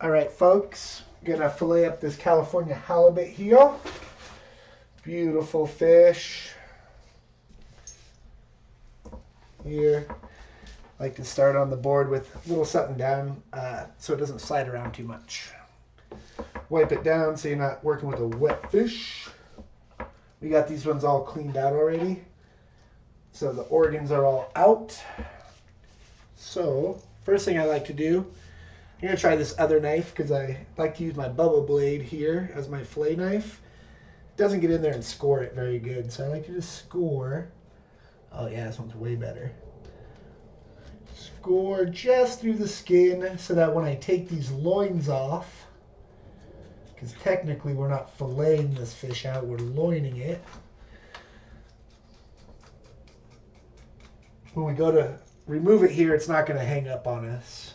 All right, folks, gonna fillet up this California halibut here. Beautiful fish. Here, like to start on the board with a little something down so it doesn't slide around too much. Wipe it down so you're not working with a wet fish. We got these ones all cleaned out already. So the organs are all out. So first thing I like to do, I'm going to try this other knife because I like to use my bubble blade here as my fillet knife. It doesn't get in there and score it very good, so I like to just score. Oh yeah, this one's way better. Score just through the skin so that when I take these loins off, because technically we're not filleting this fish out, we're loining it. When we go to remove it here, it's not going to hang up on us.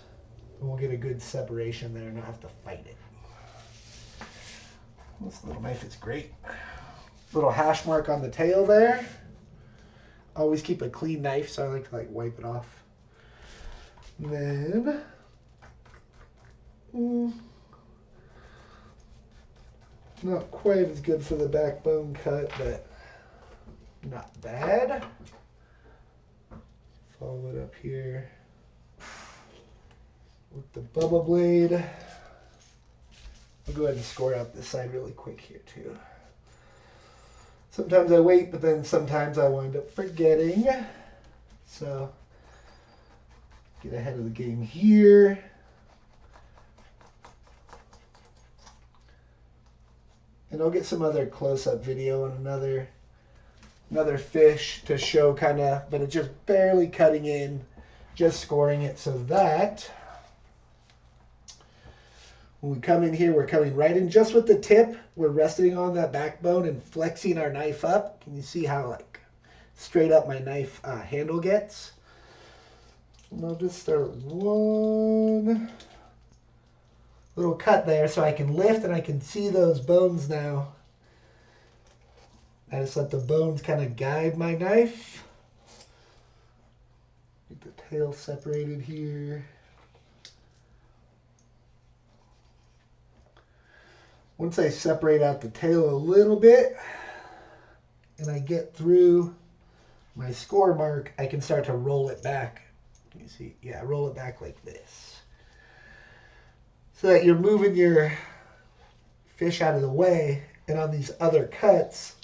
We'll get a good separation there and not have to fight it. This little knife is great. Little hash mark on the tail there. Always keep a clean knife, so I like to wipe it off. And then not quite as good for the backbone cut, but not bad. Follow it up here with the bubble blade. I'll go ahead and score out this side really quick here too. Sometimes I wait, but then sometimes I wind up forgetting. So get ahead of the game here. And I'll get some other close-up video on another fish to show kind of, but it's just barely cutting in, just scoring it so that when we come in here, we're coming right in just with the tip. We're resting on that backbone and flexing our knife up. Can you see how straight up my knife handle gets? And I'll just start one little cut there so I can lift and I can see those bones now. I just let the bones kind of guide my knife. Get the tail separated here. Once I separate out the tail a little bit and I get through my score mark, I can start to roll it back. Can you see? Yeah, roll it back like this. So that you're moving your fish out of the way, and on these other cuts,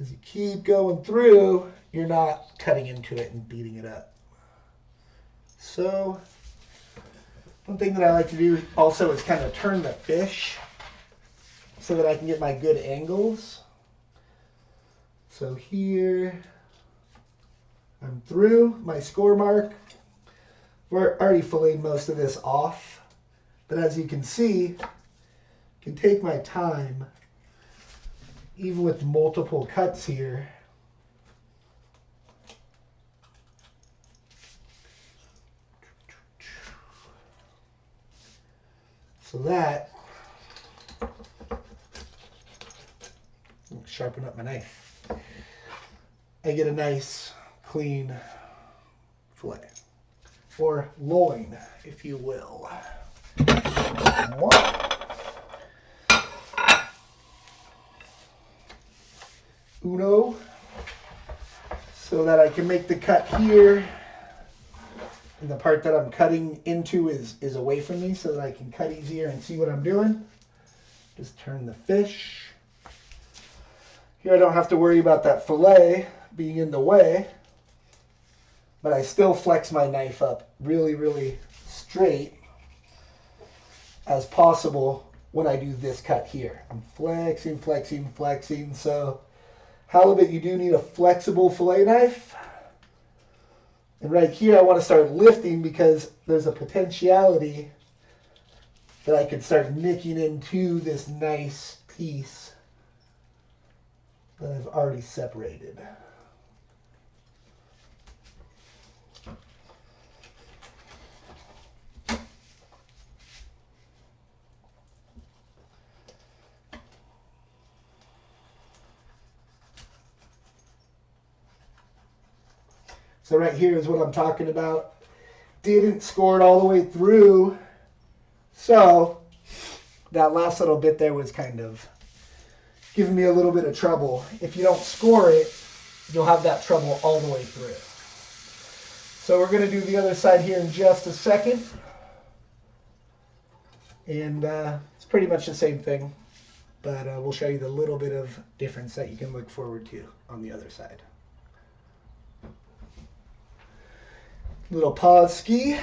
as you keep going through, you're not cutting into it and beating it up. So one thing that I like to do also is kind of turn the fish so that I can get my good angles. So here, I'm through my score mark. We're already filleted most of this off, but as you can see, I can take my time, even with multiple cuts here. So that, sharpen up my knife. I get a nice, clean fillet, or loin, if you will. Uno, so that I can make the cut here, and the part that I'm cutting into is away from me so that I can cut easier and see what I'm doing. Just turn the fish. Here I don't have to worry about that fillet being in the way, but I still flex my knife up really, really straight as possible when I do this cut here. I'm flexing, flexing, flexing. So halibut, you do need a flexible fillet knife. And right here I want to start lifting because there's a potentiality that I could start nicking into this nice piece that I've already separated. So right here is what I'm talking about. Didn't score it all the way through So that last little bit there was kind of giving me a little bit of trouble. If you don't score it, you'll have that trouble all the way through. So we're going to do the other side here in just a second. And it's pretty much the same thing, but we'll show you the little bit of difference that you can look forward to on the other side. Little pause ski.